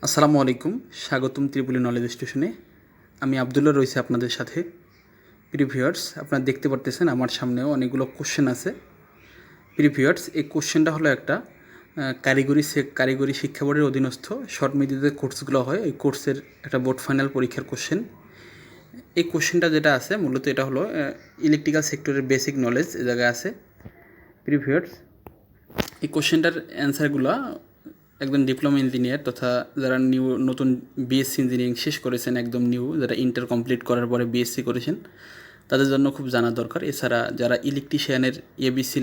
আসসালামু আলাইকুম, স্বাগতম ত্রিপুলি নলেজ স্টেশনে। আমি আবদুল্লাহ রয়েছি আপনাদের সাথে। প্রিয় ভিউয়ার্স, আপনারা দেখতে পারতেছেন আমার সামনেও অনেকগুলো কোশ্চেন আছে। প্রিয় ভিউয়ার্স, এই কোশ্চেনটা হলো একটা কারিগরি শিক্ষা বোর্ডের অধীনস্থ শর্ট মেয়াদীতে কোর্সগুলো হয়, এই কোর্সের একটা বোর্ড ফাইনাল পরীক্ষার কোশ্চেন। এই কোশ্চেনটা যেটা আছে মূলত এটা হলো ইলেকট্রিক্যাল সেক্টরের বেসিক নলেজ এ জায়গায় আছে। প্রিয় ভিউয়ার্স, এই কোশ্চেনটার অ্যান্সারগুলো একদম ডিপ্লোমা ইঞ্জিনিয়ার তথা যারা নতুন বিএসসি ইঞ্জিনিয়ারিং শেষ করেছেন, একদম যারা ইন্টার কমপ্লিট করার পরে বিএসসি করেছেন তাদের জন্য খুব জানা দরকার। এছাড়া যারা ইলেকট্রিশিয়ানের এবিসি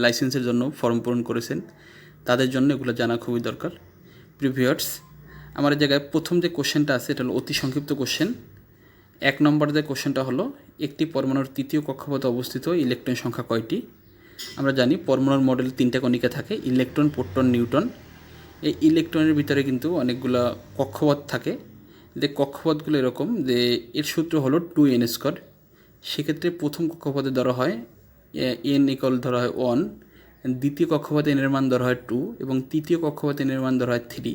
লাইসেন্সের জন্য ফর্ম পূরণ করেছেন তাদের জন্য এগুলো জানা খুবই দরকার। প্রিভিয়ার্স, আমার এই জায়গায় প্রথম যে কোশ্চেনটা আছে এটা হলো অতি সংক্ষিপ্ত কোশ্চেন। 1 নম্বর যে কোশ্চেনটা হলো, একটি পরমাণুর তৃতীয় কক্ষপথে অবস্থিত ইলেকট্রন সংখ্যা কয়টি? আমরা জানি পরমাণুর মডেল 3টা কণিকা থাকে, ইলেকট্রন, প্রোটন, নিউট্রন। এই ইলেকট্রনের ভিতরে কিন্তু অনেকগুলো কক্ষপথ থাকে। যে কক্ষপথগুলো এরকম যে এর সূত্র হলো 2n²। সেক্ষেত্রে প্রথম কক্ষপথে ধরা হয় n ধরা হয় 1, দ্বিতীয় কক্ষপথে n এর মান ধরা হয় 2 এবং তৃতীয় কক্ষপথে n এর মান ধরা হয় 3।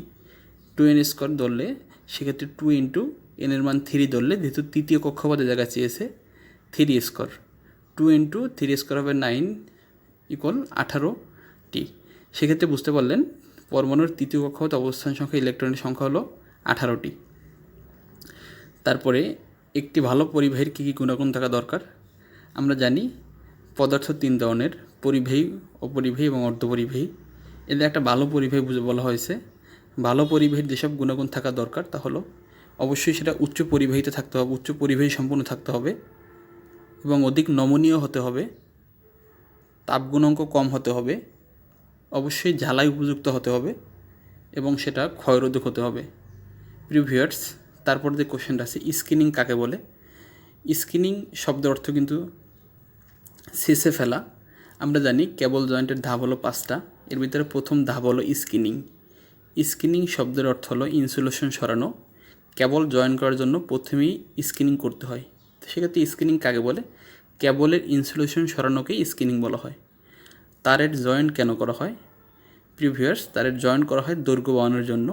2n² ধরলে সেক্ষেত্রে 2 ইন্টু n এর মান 3 ধরলে, যেহেতু তৃতীয় কক্ষপথে জায়গা চেয়েছে 3²। 2 ইন্টু 3² হবে 9 = 18টি। সেক্ষেত্রে বুঝতে পারলেন পরমাণুর তৃতীয় কক্ষপথে অবস্থান সংখ্যা, ইলেকট্রনের সংখ্যা হলো 18টি। তারপরে একটি ভালো পরিবাহীর কী কী গুণাগুণ থাকা দরকার? আমরা জানি পদার্থ 3 ধরনের, পরিবাহী, অপরিবাহী এবং অর্ধপরিবাহী। এদের একটা ভালো পরিবাহী বলা হয়েছে। ভালো পরিবাহীর যেসব গুণাগুণ থাকা দরকার তা হলো অবশ্যই সেটা উচ্চ পরিবাহীতে থাকতে হবে, উচ্চ পরিবাহী সম্পন্ন থাকতে হবে এবং অধিক নমনীয় হতে হবে, তাপ গুণাঙ্ক কম হতে হবে, অবশ্যই ঝালাই উপযুক্ত হতে হবে এবং সেটা ক্ষয়রোধক হতে হবে। প্রিভিয়ার্স, তারপর যে কোশ্চেনটা আছে, স্কিনিং কাকে বলে? স্কিনিং শব্দের অর্থ কিন্তু শেষে ফেলা। আমরা জানি কেবল জয়েন্টের ধাপ হলো 5টা, এর ভিতরে প্রথম ধাপ হলো স্কিনিং। স্কিনিং শব্দের অর্থ হলো ইনসুলেশন সরানো। কেবল জয়েন করার জন্য প্রথমেই স্কিনিং করতে হয়। সেক্ষেত্রে স্কিনিং কাকে বলে? কেবলের ইনসুলেশন সরানোকেই স্কিনিং বলা হয়। তারের জয়েন্ট কেন করা হয়? প্রিভিয়ার্স, তারের জয়েন্ট করা হয় দৈর্ঘ্য বাড়ানোর জন্য।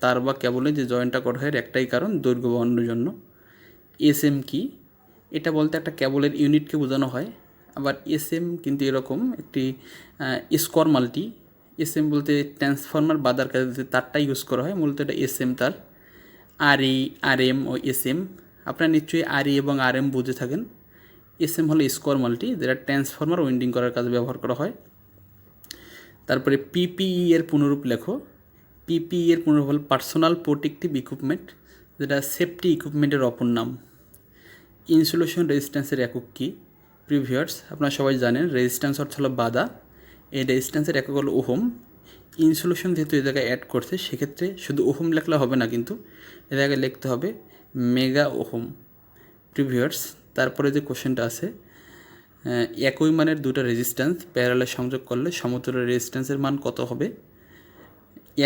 তার বা কেবলে যে জয়েন্টটা করা হয় একটাই কারণ, দৈর্ঘ্য বাড়ানোর জন্য। এসএম কি? এটা বলতে একটা কেবলের ইউনিটকে বোঝানো হয়। আবার এসএম কিন্তু এরকম একটি স্কোয়ার মাল্টি। এসএম বলতে ট্রান্সফরমার বাঁধার কাজে যে তারটা ইউজ করা হয়, মূলত এটা এসএম তার। আরই, আরএম ও এসএম, আপনারা নিশ্চয়ই আরই এবং আরএম বুঝে থাকেন। এসএম হলো স্কোয়ার মাল্টি, যেটা ট্রান্সফরমার ওয়েন্ডিং করার কাজে ব্যবহার করা হয়। তারপরে পিপিই এর পুনরূপ লেখো। পিপিই এর পুনরূপ হল পার্সোনাল প্রোটেক্টিভ ইকুইপমেন্ট, যেটা সেফটি ইকুইপমেন্টের অপর নাম। ইনসুলেশন রেজিস্ট্যান্সের একক কী? প্রিভিয়ার্স, আপনারা সবাই জানেন রেজিস্ট্যান্স অর্থ হলো বাধা। এই রেজিস্ট্যান্সের একক হলো ওহম। ইনসুলেশন যেহেতু এ জায়গায় অ্যাড করছে, সেক্ষেত্রে শুধু ওহম লেখলে হবে না, কিন্তু এ জায়গায় লিখতে হবে মেগা ওহম। প্রিভিয়ার্স, তারপরে যে কোশ্চেনটা আছে, একই মানের দুটো রেজিস্ট্যান্স প্যারালালে সংযোগ করলে সমতুল্য রেজিস্ট্যান্সের মান কত হবে?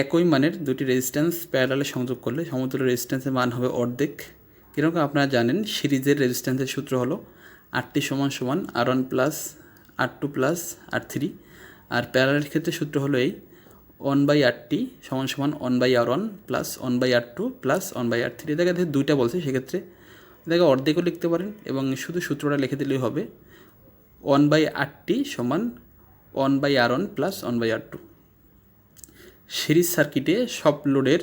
একই মানের দুটি রেজিস্ট্যান্স প্যারালালে সংযোগ করলে সমতুল্য রেজিস্ট্যান্সের মান হবে অর্ধেক। কীরকম আপনারা জানেন, সিরিজের রেজিস্ট্যান্সের সূত্র হলো R সমান R1 plus R2 plus R3, আর প্যারালালের ক্ষেত্রে সূত্র হলো এই 1/RT সমান 1/R1 plus 1/R2 plus 1/R3। এ জায়গায় দুইটা বলছে, সেক্ষেত্রে এটাকে অর্ধেকও লিখতে পারেন এবং শুধু সূত্রটা লিখে দিলেই হবে 1/RT সমান 1/R1 প্লাস 1/R2। সিরিজ সার্কিটে সব লোডের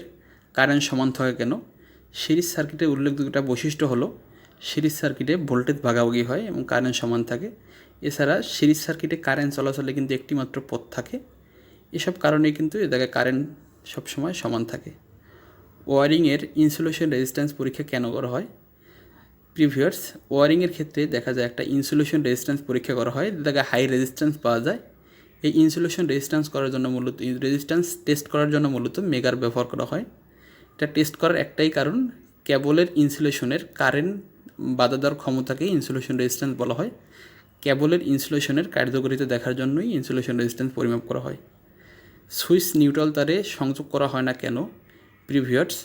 কারেন্ট সমান থাকে কেন? সিরিজ সার্কিটের উল্লেখযোগ্য বৈশিষ্ট্য হলো সিরিজ সার্কিটে ভোল্টেজ ভাগাভাগি হয় এবং কারেন্ট সমান থাকে। এছাড়া সিরিজ সার্কিটে কারেন্ট চলাচলে কিন্তু একটি মাত্র পথ থাকে। এসব কারণেই কিন্তু এ জায়গায় কারেন্ট সবসময় সমান থাকে। ওয়ারিংয়ের ইনসুলেশন রেজিস্ট্যান্স পরীক্ষা কেন করা হয়? প্রিভিয়ার্স, ওয়ারিংয়ের ক্ষেত্রে দেখা যায় একটা ইনসুলেশন রেজিস্ট্যান্স পরীক্ষা করা হয়, যে জায়গায় হাই রেজিস্ট্যান্স পাওয়া যায়। এই ইনসুলেশন রেজিস্ট্যান্স টেস্ট করার জন্য মূলত মেগার ব্যবহার করা হয়। এটা টেস্ট করার একটাই কারণ, কেবলের ইনসুলেশনের কারেন্ট বাধা দেওয়ার ক্ষমতাকে ইনসুলেশন রেজিস্ট্যান্স বলা হয়। কেবলের ইনসুলেশনের কার্যকারিতা দেখার জন্যই ইনসুলেশন রেজিস্ট্যান্স পরিমাপ করা হয়। সুইচ নিউট্রাল তারে সংযোগ করা হয় না কেন? প্রিভিয়ার্স,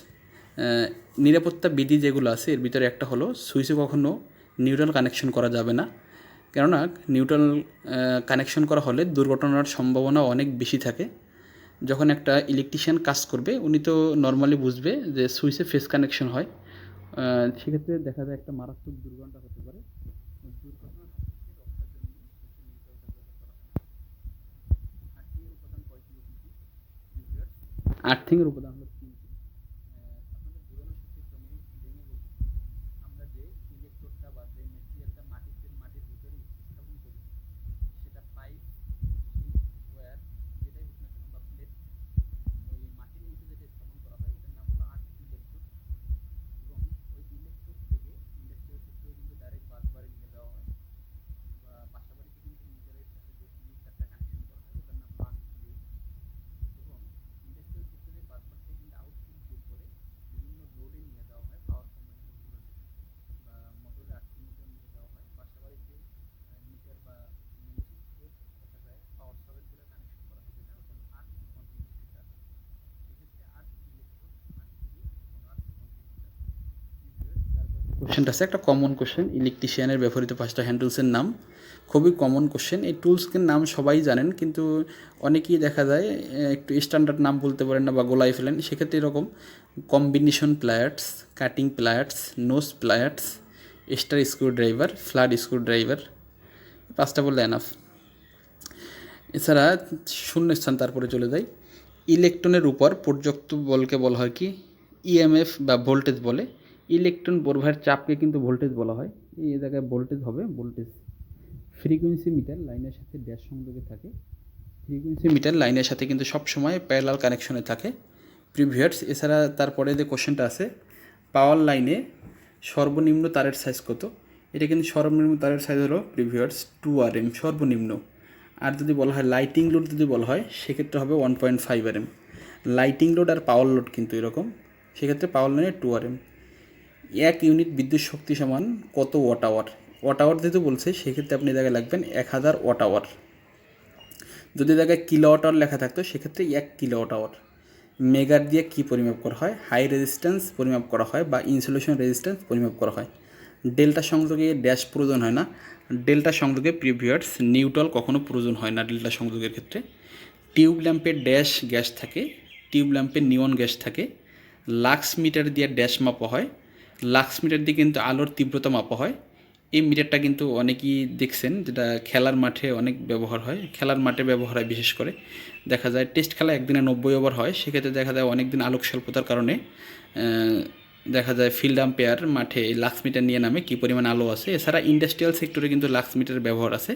নিরাপত্তা বিধি যেগুলো আছে এর ভিতরে একটা হলো সুইচে কখনো নিউট্রাল কানেকশন করা যাবে না, কেননা নিউট্রাল কানেকশন করা হলে দুর্ঘটনার সম্ভাবনা অনেক বেশি থাকে। যখন একটা ইলেকট্রিশিয়ান কাজ করবে উনি তো নর্মালি বুঝবে যে সুইচে ফেস কানেকশন হয়, সেক্ষেত্রে দেখা যায় একটা মারাত্মক দুর্ঘটনা হতে পারে। দুর্ঘটনা রক্ষার জন্য আর্থিংয়ের উপাদান কয়টি? আর্থিংয়ের উপাদান হলো তিনটি। আপনাদের বোঝানোর ক্ষেত্রে আমি ভেঙে বলছি, আমরা যে ইলেকট্রোডটা বা যে মেটেরিয়ালটা মাটির ভিতরে স্থাপন করি, সেটা পাইপ, ওয়্যার, যেটাই হোক না কেন, বা প্লেট, ওই মাটির নিচে যেটা স্থাপন করা হয় এটার নাম হলো আর্থ ইলেকট্রোড। এবং ওই ইলেকট্রোড থেকে ইন্ডাস্ট্রিয়াল সেক্টরে কিন্তু ডাইরেক্ট বাসবারে নিয়ে যাওয়া হয়, বা বাসাবাড়িতে কিন্তু মিটারের সাথে যে মিটারটা কানেকশন করা হয় ওটার নাম হলো আর্থ ইলেকট্রোড। এবং ইন্ডাস্ট্রিয়াল সেক্টরে বাসবার থেকে কিন্তু আউটপুট বের করে বিভিন্ন লোডে নিয়ে যাওয়া হয়, পাওয়ার কম্বাইনারগুলো বা মোটরের আর্থিংয়ের জন্য নিয়ে যাওয়া হয়। বাসাবাড়িতে মিটার বা মেন সুইচ দেখা যায় পাওয়ার সকেটগুলো কানেকশন করা হয়, যেটা ওটা আর্থ কন্টিনিউটার। সেক্ষেত্রে আর্থ ইলেকট্রোড, আর্থ সুইচ এবং আর্থ কন্টিনিউটার। কোশ্চেনটা আছে একটা কমন কোশ্চেন, ইলেকট্রিশিয়ানের ব্যবহৃত 5টা হ্যান্ড টুলসের নাম। খুবই কমন কোশ্চেন। এই টুলসের নাম সবাই জানেন, কিন্তু অনেকেই দেখা যায় একটু স্ট্যান্ডার্ড নাম বলতে পারেন না বা গোলাই ফেলেন। সেক্ষেত্রে এরকম combination pliers, cutting pliers, nose pliers, star screwdriver, flat screwdriver, 5টা বললে এনাফ। এছাড়া শূন্যস্থান তারপরে চলে যায়। ইলেকট্রনের উপর প্রযুক্ত বলকে বলা হয় কি? ইএমএফ বা ভোল্টেজ বলে। ইলেকট্রন প্রবাহের চাপকে কিন্তু ভোল্টেজ বলা হয়। এই জায়গায় ভোল্টেজ হবে ভোল্টেজ। ফ্রিকোয়েন্সি মিটার লাইনের সাথে ড্যাশ সংযোগে থাকে। ফ্রিকোয়েন্সি মিটার লাইনের সাথে কিন্তু সবসময় প্যারালাল কানেকশনে থাকে। প্রিভিয়ার্স। এছাড়া তারপরে যে কোশ্চেনটা আছে, পাওয়ার লাইনে সর্বনিম্ন তারের সাইজ কত? এটা কিন্তু সর্বনিম্ন তারের সাইজ হলো প্রিভিয়ার্স 2 RM সর্বনিম্ন। আর যদি বলা হয় লাইটিং লোড, যদি বলা হয় সেক্ষেত্রে হবে 1.5 RM। লাইটিং লোড আর পাওয়ার লোড কিন্তু এরকম, সেক্ষেত্রে পাওয়ার লাইনে 2 RM। 1 ইউনিট বিদ্যুৎ শক্তি সমান কত ওয়াট আওয়ার? ওয়াট আওয়ার যেহেতু বলছে সেক্ষেত্রে আপনি জায়গায় লাগবেন 1000 ওয়াট আওয়ার। যদি জায়গায় কিলোওয়াট আওয়ার লেখা থাকতো সেক্ষেত্রে 1 কিলোওয়াট আওয়ার। মেগার দিয়ে কী পরিমাপ করা হয়? হাই রেজিস্ট্যান্স পরিমাপ করা হয় বা ইনসুলেশন রেজিস্ট্যান্স পরিমাপ করা হয়। ডেল্টা সংযোগে ড্যাশ প্রয়োজন হয় না। ডেল্টা সংযোগে প্রিভিয়ার্স নিউট্রাল কখনো প্রয়োজন হয় না ডেল্টা সংযোগের ক্ষেত্রে। টিউব ল্যাম্পের ড্যাশ গ্যাস থাকে, টিউব ল্যাম্পের নিয়ন গ্যাস থাকে। লাক্স মিটার দিয়ে ড্যাশ মাপা হয়। লাক্স মিটার দিয়ে কিন্তু আলোর তীব্রতা মাপা হয়। এই মিটারটা কিন্তু অনেকেই দেখছেন, যেটা খেলার মাঠে অনেক ব্যবহার হয়। খেলার মাঠে ব্যবহার হয় বিশেষ করে। দেখা যায় টেস্ট খেলা একদিনে 90 ওভার হয়, সেক্ষেত্রে দেখা যায় অনেক দিন আলোক স্বল্পতার কারণে দেখা যায় ফিল্ড আম্পায়ার মাঠে লাক্স মিটার নিয়ে নামে কী পরিমাণ আলো আছে। এছাড়া ইন্ডাস্ট্রিয়াল সেক্টরে কিন্তু লাক্স মিটারের ব্যবহার আছে।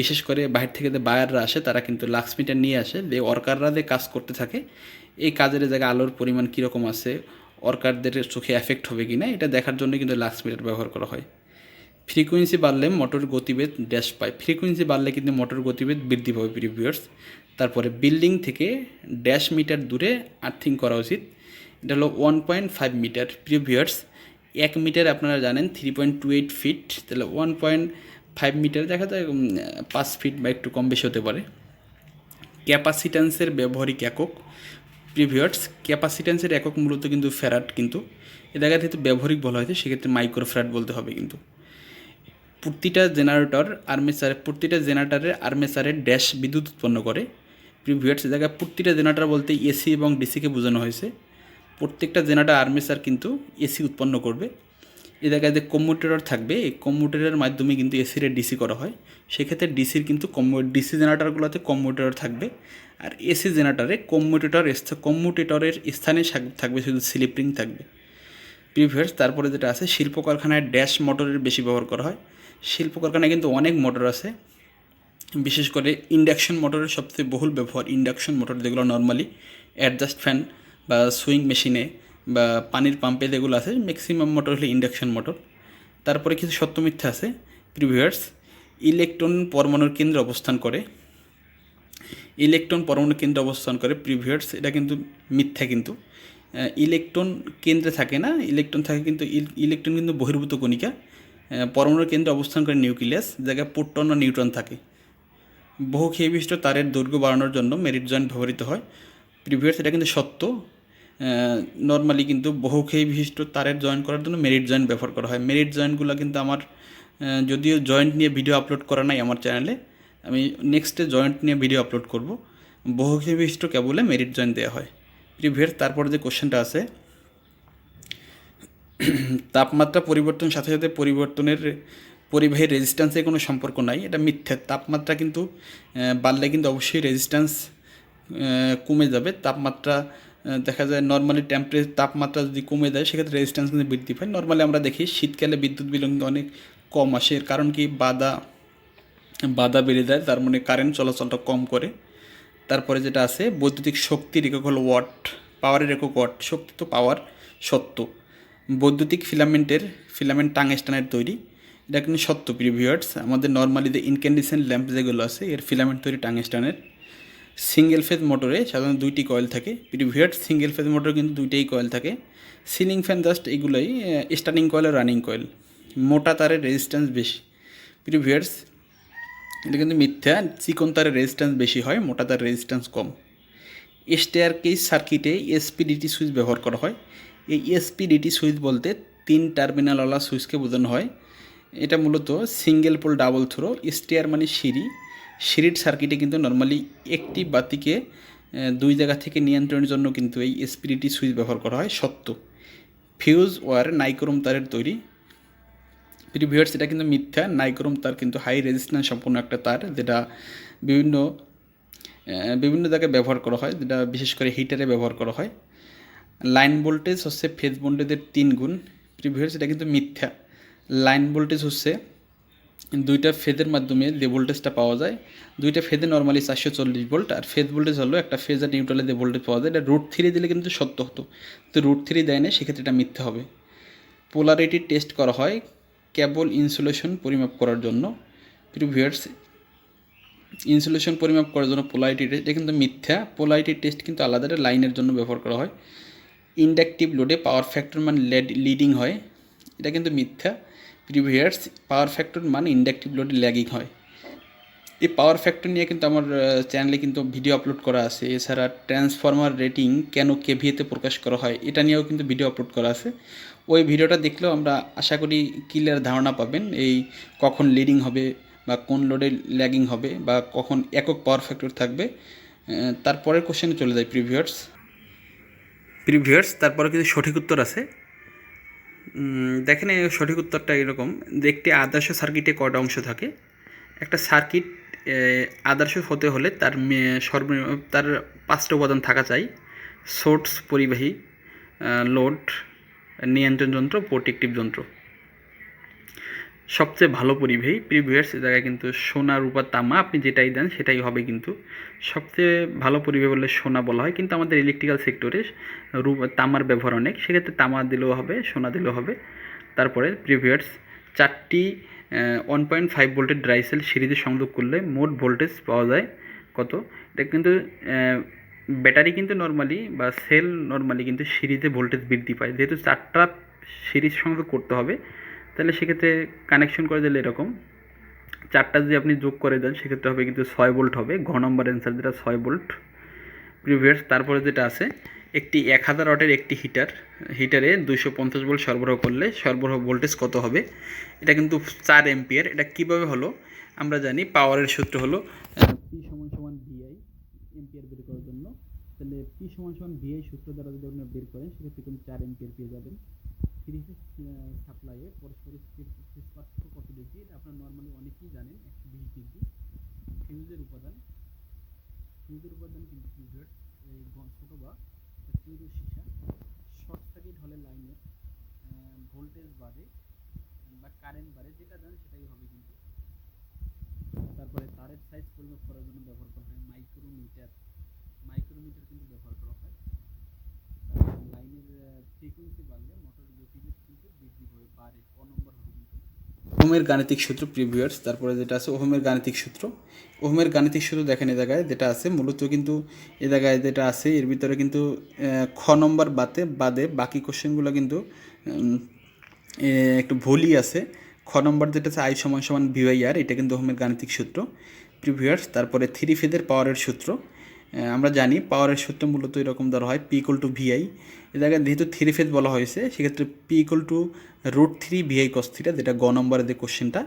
বিশেষ করে বাইরে থেকে যে বায়াররা আসে তারা কিন্তু লাক্স মিটার নিয়ে আসে, যে ওয়ার্কাররা যে কাজ করতে থাকে এই কাজের জায়গায় আলোর পরিমাণ কীরকম আছে, ওয়ার্কারদের চোখে এফেক্ট হবে কি না, এটা দেখার জন্য কিন্তু লাক্স মিটার ব্যবহার করা হয়। ফ্রিকোয়েন্সি বাড়লে মোটর গতিবেগ ড্যাশ পায়। ফ্রিকোয়েন্সি বাড়লে কিন্তু মোটর গতিবেগ বৃদ্ধি পাবে প্রিভিয়ার্স। তারপরে বিল্ডিং থেকে ড্যাশ মিটার দূরে আর্থিং করা উচিত। এটা হলো 1.5 মিটার প্রিভিয়ার্স। 1 মিটার আপনারা জানেন 3.28 ফিট, তাহলে 1.5 মিটার দেখা যায় 5 ফিট বা একটু কম বেশি হতে পারে। ক্যাপাসিট্যান্সের ব্যবহারিক একক প্রিভিয়ার্স। ক্যাপাসিট্যান্সের একক মূলত কিন্তু ফ্যারাড, কিন্তু এ জায়গায় যেহেতু ব্যবহারিক বলা হয়েছে সেক্ষেত্রে মাইক্রো ফ্যারাড বলতে হবে। কিন্তু প্রতিটা জেনারেটরের আর্মেচারের ড্যাশ বিদ্যুৎ উৎপন্ন করে। প্রিভিয়ার্স জায়গায় প্রতিটা জেনারেটর বলতে এসি এবং ডিসিকে বোঝানো হয়েছে। প্রত্যেকটা জেনারেটর আর্মেচার কিন্তু এসি উৎপন্ন করবে। এ জায়গায় যে কম্যুটেটর থাকবে, এই কম্যুটেটরের মাধ্যমে কিন্তু এসির ডিসি করা হয়। সেক্ষেত্রে ডিসির কিন্তু ডিসি জেনারেটরগুলোতে কম্যুটেটর থাকবে, আর এসি জেনারেটরে কম্যুটেটরের স্থানে থাকবে শুধু স্লিপ রিং থাকবে। প্রিভিয়ার্স। তারপরে যেটা আছে, শিল্প কারখানায় ড্যাশ মোটরের বেশি ব্যবহার করা হয়। শিল্প কারখানায় কিন্তু অনেক মোটর আছে, বিশেষ করে ইন্ডাকশন মোটরের সবচেয়ে বহুল ব্যবহার। ইন্ডাকশন মোটর যেগুলো নর্মালি অ্যাডজাস্ট ফ্যান বা সুইং মেশিনে বা পানির পাম্পে যেগুলো আছে, ম্যাক্সিমাম মোটর হলো ইন্ডাকশন মোটর। তারপরে কিছু সত্য মিথ্যা আছে প্রিভিয়ার্স। ইলেকট্রন পরমাণুর কেন্দ্রে অবস্থান করে। ইলেকট্রন পরমাণুর কেন্দ্রে অবস্থান করে প্রিভিয়ার্স, এটা কিন্তু মিথ্যা। কিন্তু ইলেকট্রন কেন্দ্রে থাকে না, ইলেকট্রন থাকে কিন্তু ইলেকট্রন কিন্তু বহির্ভূত কণিকা। পরমাণুর কেন্দ্রে অবস্থান করে নিউক্লিয়াস, জায়গায় প্রোটন ও নিউট্রন থাকে। বহুক্ষেত্রী বিশিষ্ট তারের দৈর্ঘ্য বাড়ানোর জন্য মেরিট জয়েন্ট ব্যবহৃত হয়। প্রিভিয়ার্স, এটা কিন্তু সত্য। নর্মালি কিন্তু বহুক্ষেত্রী বিশিষ্ট তারের জয়েন্ট করার জন্য মেরিট জয়েন্ট ব্যবহার করা হয়। মেরিট জয়েন্টগুলো কিন্তু আমার যদিও জয়েন্ট নিয়ে ভিডিও আপলোড করা নাই আমার চ্যানেলে, আমি নেক্সটে জয়েন্ট নিয়ে ভিডিও আপলোড করব। বহুঘী বিশিষ্ট কেবলে মেরিট জয়েন দেওয়া হয়। প্রিভিয়াস তারপরে যে কোশ্চেনটা আছে, তাপমাত্রা পরিবর্তন সাথে সাথে পরিবাহীর রেজিস্ট্যান্সের কোনো সম্পর্ক নাই, এটা মিথ্যা। তাপমাত্রা কিন্তু বাড়লে কিন্তু অবশ্যই রেজিস্ট্যান্স কমে যাবে। তাপমাত্রা দেখা যায় নর্মালি তাপমাত্রা যদি কমে যায় সেক্ষেত্রে রেজিস্ট্যান্স কিন্তু বৃদ্ধি পায়। নর্মালি আমরা দেখি শীতকালে বিদ্যুৎ বিল কিন্তু অনেক কম আসে, এর কারণ কি বাধা বেড়ে যায়, তার মানে কারেন্ট চলাচলটা কম করে। তারপরে যেটা আছে বৈদ্যুতিক শক্তির একক হলো ওয়াট, পাওয়ারের একক ওয়াট, শক্তি তো পাওয়ার সত্য। বৈদ্যুতিক ফিলামেন্ট টাংস্টানের তৈরি, এটা কিন্তু সত্য প্রিভিয়ার্স। আমাদের নর্মালি যে ইনক্যান্ডেসেন্ট ল্যাম্প যেগুলো আছে এর ফিলামেন্ট তৈরি টাংস্টানের। সিঙ্গেল ফেজ মোটরে সাধারণত 2টি কয়েল থাকে প্রিভিয়ার্স, সিঙ্গেল ফেজ মোটরে কিন্তু 2টাই কয়েল থাকে। সিলিং ফ্যান জাস্ট এগুলোই স্টার্টিং কয়েল আর রানিং কয়েল। মোটা তারের রেজিস্ট্যান্স বেশি প্রিভিয়ার্স, এটা কিন্তু মিথ্যা। চিকন তারের রেজিস্ট্যান্স বেশি হয়, মোটা তারের রেজিস্ট্যান্স কম। স্টেয়ারকেস সার্কিটে এসপিডিটি সুইচ ব্যবহার করা হয়। এই এসপিডিটি সুইচ বলতে 3 টার্মিনালওয়ালা সুইচকে বোঝানো হয়। এটা মূলত single pole double throw. Stair মানে সিঁড়ির সার্কিটে কিন্তু নর্মালি একটি বাতিকে 2 জায়গা থেকে নিয়ন্ত্রণের জন্য কিন্তু এই এসপিডিটি সুইচ ব্যবহার করা হয়, সত্য। ফিউজ ওয়্যার নাইক্রোম তারের তৈরি প্রিভিয়ার্স, এটা কিন্তু মিথ্যা। নাইক্রোম তার কিন্তু হাই রেজিস্ট্যান্স সম্পন্ন একটা তার, যেটা বিভিন্ন জায়গায় ব্যবহার করা হয়, যেটা বিশেষ করে হিটারে ব্যবহার করা হয়। লাইন ভোল্টেজ হচ্ছে ফেজ ভোল্টেজের 3 গুণ প্রিভিয়ার্স, এটা কিন্তু মিথ্যা। লাইন ভোল্টেজ হচ্ছে 2টা ফেজের মাধ্যমে যে ভোল্টেজটা পাওয়া যায়, 2টা ফেজে নর্মালি 440 ভোল্ট, আর ফেজ ভোল্টেজ হলো একটা ফেজ আর নিউট্রালে যে ভোল্টেজ পাওয়া যায়, এটা √3 দিলে কিন্তু সত্য হতো, তো √3 দেয় না, সেক্ষেত্রে এটা মিথ্যা হবে। পোলারিটি টেস্ট করা হয় কেবল ইনসুলেশন পরিমাপ করার জন্য প্রিভিয়ার্স, ইনসুলেশন পরিমাপ করার জন্য পোলারিটি টেস্ট, এটা কিন্তু মিথ্যা। পোলারিটি টেস্ট কিন্তু আলাদা লাইনের জন্য ব্যবহার করা হয়। ইন্ডাকটিভ লোডে পাওয়ার ফ্যাক্টর মান লিডিং হয়, এটা কিন্তু মিথ্যা প্রিভিয়ার্স। পাওয়ার ফ্যাক্টর মান ইন্ডাকটিভ লোডে ল্যাগিং হয়। এই পাওয়ার ফ্যাক্টর নিয়ে কিন্তু আমার চ্যানেলে কিন্তু ভিডিও আপলোড করা আছে। এছাড়া ট্রান্সফরমার রেটিং কেন কেভিএতে প্রকাশ করা হয় এটা নিয়েও কিন্তু ভিডিও আপলোড করা আছে। ওই ভিডিওটা দেখলেও আমরা আশা করি ক্লিয়ার ধারণা পাবেন এই কখন লিডিং হবে বা কোন লোডে ল্যাগিং হবে বা কখন একক পাওয়ার ফ্যাক্টর থাকবে। তারপরের কোশ্চেনে চলে যায় প্রিভিয়ার্স তারপরে কিন্তু সঠিক উত্তর আছে। দেখেন এই সঠিক উত্তরটা এরকম যে একটি আদর্শ সার্কিটে কয়টা অংশ থাকে। একটা সার্কিট আদর্শ হতে হলে তার সর্বনিম্ন 5টা উপাদান থাকা চাই: সোর্স, পরিবাহী, লোড, নিয়ন্ত্রণ যন্ত্র, প্রোটেক্টিভ যন্ত্র। সবচেয়ে ভালো পরিবাহী প্রিভিয়ার্স জায়গায় কিন্তু সোনা, রূপা, তামা, আপনি যেটাই দেন সেটাই হবে, কিন্তু সবচেয়ে ভালো পরিবাহী বললে সোনা বলা হয়, কিন্তু আমাদের ইলেকট্রিক্যাল সেক্টরে তামার ব্যবহার অনেক, সেক্ষেত্রে তামা দিলেও হবে, সোনা দিলেও হবে। তারপরে প্রিভিয়ার্স 4টি 1.5 ভোল্টের ড্রাই সেল সিরিজে সংযোগ করলে মোট ভোল্টেজ পাওয়া যায় কত। এটা কিন্তু ব্যাটারি কিন্তু নর্মালি বা সেল নর্মালি কিন্তু সিরিজে ভোল্টেজ বৃদ্ধি পায়, যেহেতু 4টা সিরিজ সংযোগ করতে হবে, তাহলে সেক্ষেত্রে কানেকশন করে দিলে এরকম 4টা যদি আপনি যোগ করে দেন সেক্ষেত্রে হবে কিন্তু 6 ভোল্ট হবে। ঘ নম্বর অ্যান্সার যেটা 6 ভোল্ট প্রিভিয়ার্স। তারপরে যেটা আছে একটি 1000 ওয়াটের একটি হিটারে 250 ভোল্ট সরবরাহ করলে সরবরাহ ভোল্টেজ কত হবে। এটা কিন্তু 4 এম্পিয়ার। এটা কিভাবে হলো আমরা জানি, পাওয়ারের সূত্র হলো P = VI, এম্পিয়ার বের করার জন্য। তাহলে P = VI সূত্র দ্বারা যদি আপনি বের করেন সেক্ষেত্রে কিন্তু 4 এম্পিয়ার পেয়ে যাবেন। সিরিজ সাপ্লাইয়ে পরস্পরের ফেজ পার্থক্য কত ডিগ্রি, এটা আপনারা নর্মালি অনেকেই জানেন, 120 ডিগ্রি। ফিউজের উপাদান কিন্তু ফিউজের ছোট বা তৈরি সীসা। শর্ট সার্কিট হলে লাইনের ভোল্টেজ বাড়ে বা কারেন্ট বাড়ে, যেটা জানেন সেটাই হবে কিন্তু। তারপরে তারের সাইজ পরিমাপ করার জন্য ব্যবহার করা হয় মাইক্রোমিটার কিন্তু ব্যবহার করা হয়। লাইনের ফ্রিকোয়েন্সি বাড়লে মোটর গতিবেগ কিন্তু বৃদ্ধি বাড়ে। ক নম্বর হবে কিন্তু ওহমের গাণিতিক সূত্র প্রিভিয়ার্স। তারপরে যেটা আছে ওহমের গাণিতিক সূত্র। ওহমের গাণিতিক সূত্র দেখেন এ জায়গায় যেটা আছে মূলত কিন্তু এ জায়গায় যেটা আছে এর ভিতরে কিন্তু খ নম্বর বাদে বাকি কোশ্চেনগুলো কিন্তু একটু ভুলই আছে। খ নম্বর যেটা আছে I = VIR, এটা কিন্তু ওহমের গাণিতিক সূত্র প্রিভিয়ার্স। তারপরে 3 ফেজের পাওয়ারের সূত্র আমরা জানি, পাওয়ারের সূত্র মূলত এরকম ধরা হয় P = VI। এ জায়গায় যেহেতু 3 ফেজ বলা হয়েছে সেক্ষেত্রে P = √3 VI cos θ, যেটা গ নম্বরের যে কোশ্চেনটা।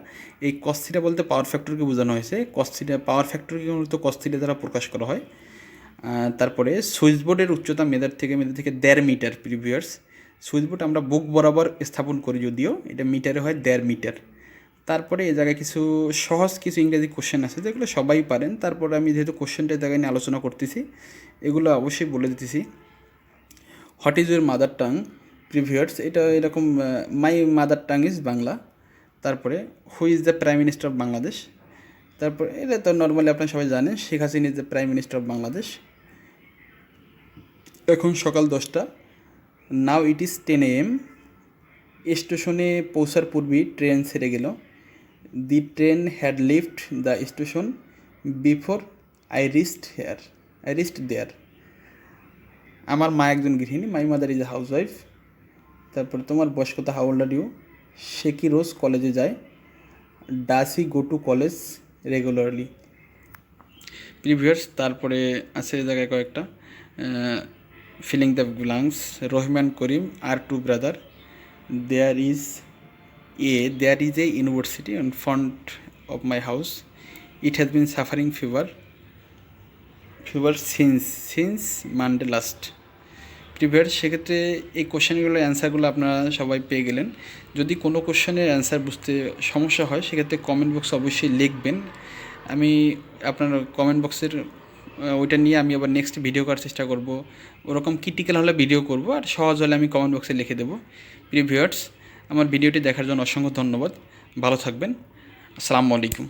এই cos θ বলতে পাওয়ার ফ্যাক্টরকে বোঝানো হয়েছে। cos θ পাওয়ার ফ্যাক্টরকে মূলত cos θ দ্বারা প্রকাশ করা হয়। তারপরে সুইচ বোর্ডের উচ্চতা মেয়েদের থেকে 1.5 মিটার প্রিভিয়ার্স। সুইচ বোর্ড আমরা বুক বরাবর স্থাপন করি, যদিও এটা মিটারে হয় 1.5 মিটার। তারপরে এই জায়গায় কিছু সহজ কিছু ইংরেজি কোশ্চেন আছে যেগুলো সবাই পারেন, তারপরে আমি যেহেতু কোশ্চেনটার জায়গায় নিয়ে আলোচনা করতেছি এগুলো অবশ্যই বলে দিতেছি। What is your mother tongue previous, এটা এরকম my mother tongue is Bangla. তারপরে who is the prime minister of Bangladesh, তারপর এটা তো নর্মালি আপনারা সবাই জানেন, Sheikh Hasina is the prime minister of Bangladesh. এখন সকাল 10টা, নাও ইট ইজ 10 AM। স্টেশনে পৌঁছার পূর্বেই ট্রেন ছেড়ে গেল। The train had left the station before I reached there. আমার মা একজন গৃহিণী, my mother is a housewife. তারপর তোমার বয়স কত, হাউ ওল্ড আর ইউ? সে কি রোজ কলেজে যায়? Does he go to college regularly? Previous. তারপরে আছে এই জায়গায় কয়েকটা filling the blanks. Rahman Karim are two brother. There is a university in front of my house. It has been suffering fever since Monday last. Previous. সেক্ষেত্রে এই কোশ্চেনগুলোর অ্যান্সারগুলো আপনারা সবাই পেয়ে গেলেন। যদি কোনো কোশ্চেনের অ্যান্সার বুঝতে সমস্যা হয় সেক্ষেত্রে কমেন্ট বক্সে অবশ্যই লিখবেন। আমি আপনার কমেন্ট বক্সের ওইটা নিয়ে আমি আবার নেক্সট ভিডিও করার চেষ্টা করব। ওরকম ক্রিটিক্যাল হলে ভিডিও করব, আর সহজ হলে আমি কমেন্ট বক্সে লিখে দেবো। প্রিভিয়ার্স, আমার ভিডিওটি দেখার জন্য অসংখ্য ধন্যবাদ। ভালো থাকবেন। আসসালামু আলাইকুম।